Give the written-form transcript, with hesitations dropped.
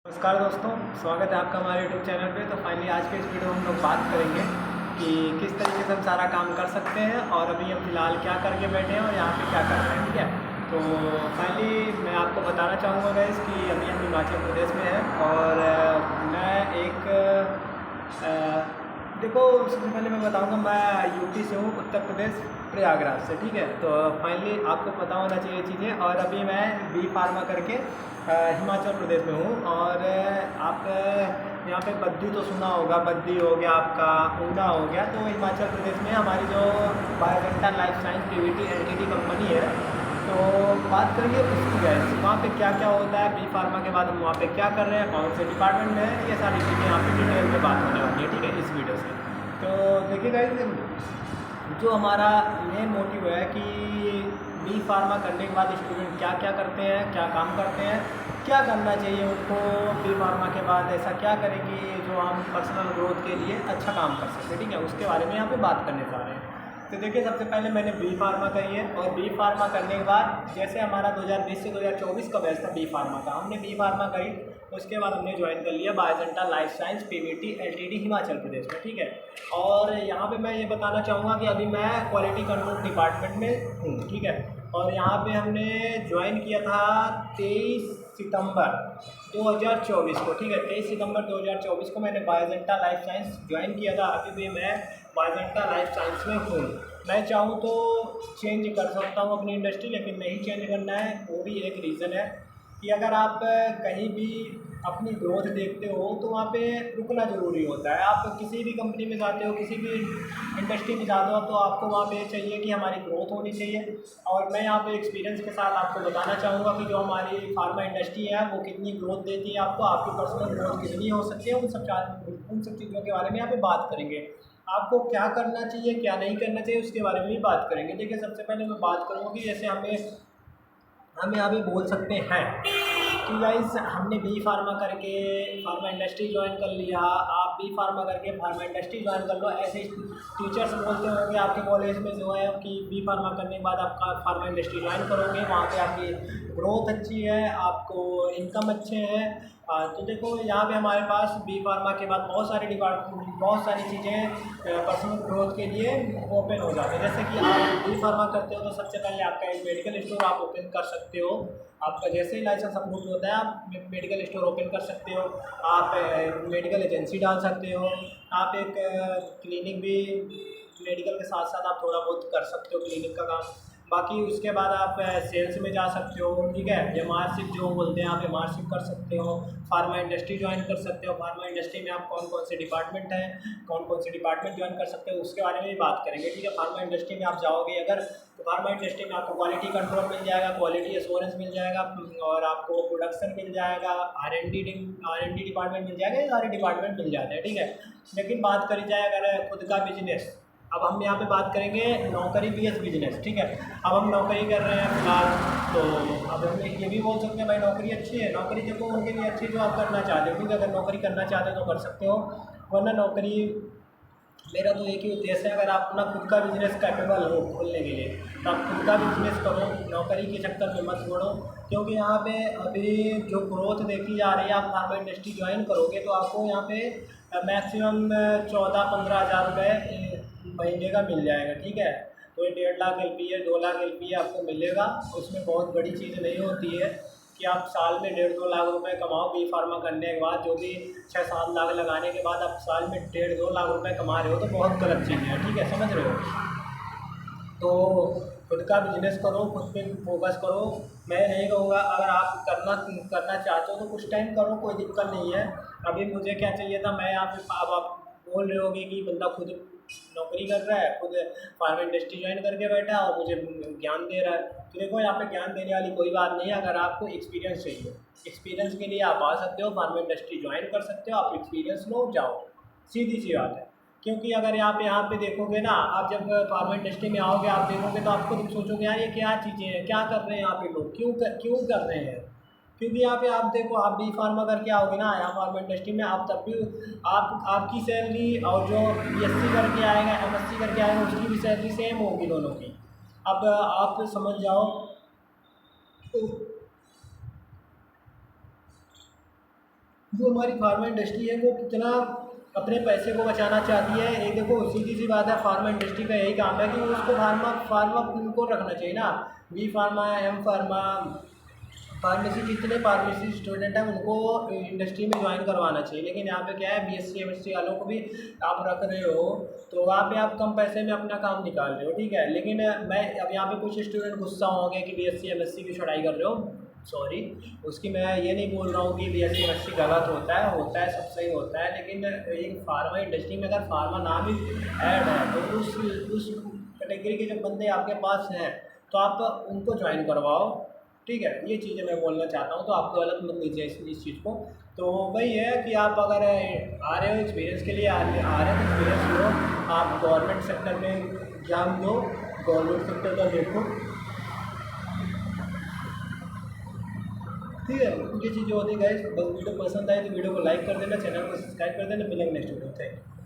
नमस्कार दोस्तों, स्वागत है आपका हमारे यूट्यूब चैनल पे। तो फाइनली आज के इस वीडियो में हम लोग बात करेंगे कि किस तरीके से हम सारा काम कर सकते हैं और अभी हम फ़िलहाल क्या करके बैठे हैं और यहाँ पे क्या कर रहे हैं। ठीक है, तो फाइनली मैं आपको बताना चाहूँगा गाइस कि अभी हम हिमाचल प्रदेश में हैं और मैं देखो, सबसे पहले मैं बताऊँगा मैं यूपी से हूँ, उत्तर प्रदेश प्रयागराज से। ठीक है, तो फाइनली आपको पता होना चाहिए चीज़ें। और अभी मैं बी फार्मा करके हिमाचल प्रदेश में हूँ। और आप यहाँ पे बद्दी तो सुना होगा, बद्दी हो गया आपका, ऊना हो गया। तो हिमाचल प्रदेश में हमारी जो Biodenta life science PVT LTD company है, तो बात करेंगे उसकी गैस वहाँ पे क्या क्या होता है। बी फार्मा के बाद हम वहाँ पे क्या कर रहे हैं, कौन से डिपार्टमेंट में है, ये सारी चीज़ें यहाँ पे डिटेल में बात होने वाली है। ठीक है, इस वीडियो से तो देखिए गाइस, जो हमारा मेन मोटिव है कि बी फार्मा करने के बाद स्टूडेंट क्या क्या करते हैं, क्या काम करते हैं, क्या करना चाहिए उनको बी फार्मा के बाद, ऐसा क्या करेंगे जो हम पर्सनल ग्रोथ के लिए अच्छा काम कर सकते हैं। ठीक है, उसके बारे में यहाँ पे बात करने जा रहे हैं। तो देखिए, सबसे पहले मैंने बी फार्मा करी है और बी फार्मा करने के बाद जैसे हमारा 2020 से 2024 का बैच था बी फार्मा का, हमने बी फार्मा करी। उसके बाद हमने ज्वाइन कर लिया Biodenta life science PVT LTD Himachal Pradesh में। ठीक है, और यहाँ पे मैं ये बताना चाहूँगा कि अभी मैं क्वालिटी कंट्रोल डिपार्टमेंट में हूँ। ठीक है, और यहाँ पे हमने ज्वाइन किया था 23 सितंबर 2024 को। ठीक है, 23 सितंबर 2024 को मैंने बायोडेंटा लाइफ साइंस ज्वाइन किया था। अभी भी मैं बायोडेंटा लाइफ साइंस में हूँ। मैं चाहूँ तो चेंज कर सकता हूँ अपनी इंडस्ट्री, लेकिन नहीं चेंज करना है। वो भी एक रीज़न है कि अगर आप कहीं भी अपनी ग्रोथ देखते हो तो वहाँ पे रुकना ज़रूरी होता है। आप किसी भी कंपनी में जाते हो, किसी भी इंडस्ट्री में जाते हो, तो आपको वहाँ पे चाहिए कि हमारी ग्रोथ होनी चाहिए। और मैं यहाँ पे एक्सपीरियंस के साथ आपको बताना चाहूँगा कि जो हमारी फार्मा इंडस्ट्री है वो कितनी ग्रोथ देती है आपको, आपकी पर्सनल ग्रोथ कितनी हो सकती है, उन सब चीज़ों के बारे में यहाँ पे बात करेंगे। आपको क्या करना चाहिए, क्या नहीं करना चाहिए, उसके बारे में भी बात करेंगे। देखिए, सबसे पहले मैं बात करूँगा कि जैसे हम यहाँ पे बोल सकते हैं कि गाइस, हमने बी फार्मा करके फार्मा इंडस्ट्री ज्वाइन कर लिया। आप बी फार्मा करके फार्मा इंडस्ट्री ज्वाइन कर लो, ऐसे टीचर्स बोलते होंगे आपके कॉलेज में जो है कि बी फार्मा करने के बाद आपका फार्मा इंडस्ट्री ज्वाइन करोगे, वहाँ पे आपकी ग्रोथ अच्छी है, आपको इनकम अच्छे हैं। तो देखो, यहाँ पे हमारे पास बी फार्मा के बाद बहुत सारी चीज़ें पर्सनल ग्रोथ के लिए ओपन हो जाते हैं। जैसे कि आप बी फार्मा करते हो तो सबसे पहले आपका एक मेडिकल स्टोर आप ओपन कर सकते हो। आपका जैसे ही लाइसेंस अप्रूव होता है आप मेडिकल स्टोर ओपन कर सकते हो। आप मेडिकल एजेंसी डाल सकते हो। आप एक क्लिनिक भी मेडिकल के साथ साथ आप थोड़ा बहुत कर सकते हो क्लिनिक का काम। बाकी उसके बाद आप सेल्स में जा सकते हो। ठीक है, एमआरशिप जो बोलते हैं, आप एमआरशिप कर सकते हो। फार्मा इंडस्ट्री ज्वाइन कर सकते हो। फार्मा इंडस्ट्री में आप कौन कौन से डिपार्टमेंट हैं, कौन कौन से डिपार्टमेंट ज्वाइन कर सकते हो, उसके बारे में भी बात करेंगे। ठीक है, फार्मा इंडस्ट्री में आप जाओगे अगर, तो फार्मा इंडस्ट्री में आपको क्वालिटी कंट्रोल मिल जाएगा, क्वालिटी एश्योरेंस मिल जाएगा, और आपको प्रोडक्शन मिल जाएगा, आर एन डी डिपार्टमेंट मिल जाएगा। ये सारे डिपार्टमेंट मिल जाते हैं। ठीक है, लेकिन बात करी जाए अगर खुद का बिजनेस, अब हम यहाँ पे बात करेंगे नौकरी vs बिजनेस। ठीक है, अब हम नौकरी कर रहे हैं फिलहाल, तो अब हम ये भी बोल सकते हैं भाई नौकरी अच्छी है। नौकरी देखो उनके लिए अच्छी जो आप करना चाहते हो, क्योंकि अगर नौकरी करना चाहते हो तो कर सकते हो, वरना नौकरी, मेरा तो एक ही उद्देश्य है, अगर आप अपना खुद का बिजनेस कैपेबल हो खोलने के लिए तो आप खुद का बिजनेस करो, नौकरी के चक्कर में मत छोड़ो। क्योंकि यहाँ पे अभी जो ग्रोथ देखी जा रही है, आप फार्मा इंडस्ट्री ज्वाइन करोगे तो आपको यहाँ पे मैक्सिमम 14-15 हज़ार रुपये महीने का मिल जाएगा। ठीक है, तो ये 1.5 लाख LPA 2 लाख LPA आपको मिलेगा। उसमें बहुत बड़ी चीज़ नहीं होती है कि आप साल में 1.5-2 लाख रुपए कमाओ बी फार्मा करने के बाद। जो भी 6-7 लाख लगाने के बाद आप साल में 1.5-2 लाख रुपए कमा रहे हो तो बहुत गलत चीज़ है। ठीक है, समझ रहे हो? तो खुद का बिजनेस करो, खुद पे फोकस करो। मैं नहीं कहूँगा, अगर आप करना करना चाहते हो तो कुछ टाइम करो, कोई दिक्कत नहीं है। अभी मुझे क्या चाहिए था, मैं यहाँ पे, अब आप बोल रहे होगे कि बंदा खुद नौकरी कर रहा है, खुद फार्मा इंडस्ट्री ज्वाइन करके बैठा है और मुझे ज्ञान दे रहा है। तो देखो, यहाँ पे ज्ञान देने वाली कोई बात नहीं है। अगर आपको एक्सपीरियंस चाहिए, एक्सपीरियंस के लिए आप आ सकते हो, फार्मा इंडस्ट्री ज्वाइन कर सकते हो, आप एक्सपीरियंस लो, जाओ, सीधी सी बात है। क्योंकि अगर आप यहाँ पे देखोगे ना, आप जब फार्मा इंडस्ट्री में आओगे, आप देखोगे तो आपको सोचोगे यार ये क्या चीज़ें हैं, क्या कर रहे हैं यहाँ पे लोग, क्यों कर रहे हैं। क्योंकि यहाँ पे आप देखो, आप बी फार्मा करके आओगे ना यहाँ फार्मा इंडस्ट्री में, आप तब भी आपकी सैलरी और जो BSc करके आएगा, MSc करके आएगा, उसकी भी सैलरी सेम होगी दोनों की। अब आप समझ जाओ। जो हमारी फार्मा इंडस्ट्री है वो कितना अपने पैसे को बचाना चाहती है। ये देखो सीधी सी बात है, फार्मा इंडस्ट्री का यही काम है कि उसको फार्मा फार्मा को रखना चाहिए ना। B pharma, M pharma, pharmacy, जितने फार्मेसी स्टूडेंट हैं उनको इंडस्ट्री में ज्वाइन करवाना चाहिए। लेकिन यहाँ पे क्या है, बीएससी एमएससी वालों को भी आप रख रहे हो, तो वहाँ पे आप कम पैसे में अपना काम निकाल रहे हो, ठीक है। लेकिन मैं अब यहाँ पे कुछ स्टूडेंट गुस्सा होंगे कि बीएससी एमएससी की पढ़ाई कर रहे हो, सॉरी, उसकी मैं ये नहीं बोल रहा हूँ कि बीएससी एमएससी गलत होता है, सब सही होता है। लेकिन एक फार्मा इंडस्ट्री में अगर फार्मा नाम ही ऐड है तो उस कैटेगरी के जो बंदे आपके पास हैं तो आप उनको ज्वाइन करवाओ, ठीक है। ये चीज़ें मैं बोलना चाहता हूँ, तो आप गलत मत लीजिए इस चीज़ को। तो वही है कि आप अगर आ रहे हो एक्सपीरियंस के लिए, आ रहे हो तो एक्सपीरियंस लो, आप गवर्नमेंट सेक्टर में एग्जाम दो, गवर्नमेंट सेक्टर का देखो, ठीक है। ये चीज़ें होती है गाइस। बस वीडियो पसंद आए तो वीडियो को लाइक कर देना, चैनल को सब्सक्राइब कर देना। मिलेंगे नेक्स्ट वीडियो। Thank you.